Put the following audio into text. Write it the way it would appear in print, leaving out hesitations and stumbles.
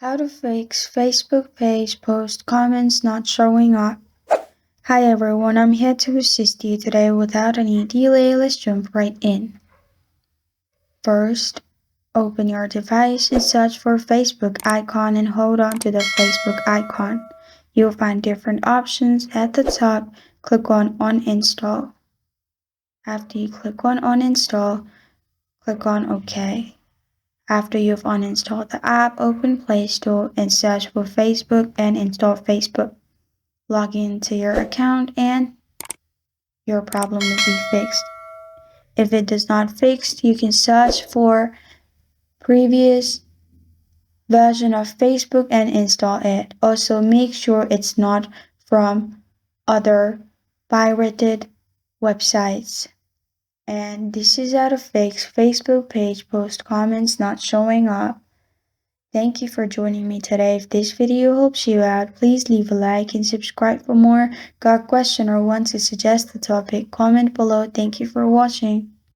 How to fix Facebook page post comments not showing up. Hi everyone, I'm here to assist you today without any delay. Let's jump right in. First, open your device and search for Facebook icon and hold on to the Facebook icon. You'll find different options at the top. Click on uninstall. After you click on uninstall, click on OK. After you've uninstalled the app, open Play Store and search for Facebook and install Facebook. Log into your account and your problem will be fixed. If it does not fix, you can search for previous version of Facebook and install it. Also, make sure it's not from other pirated websites. And this is how to fix Facebook page post comments not showing up. Thank you for joining me today. If this video helps you out, please leave a like and subscribe for more. Got a question or want to suggest a topic? Comment below. Thank you for watching.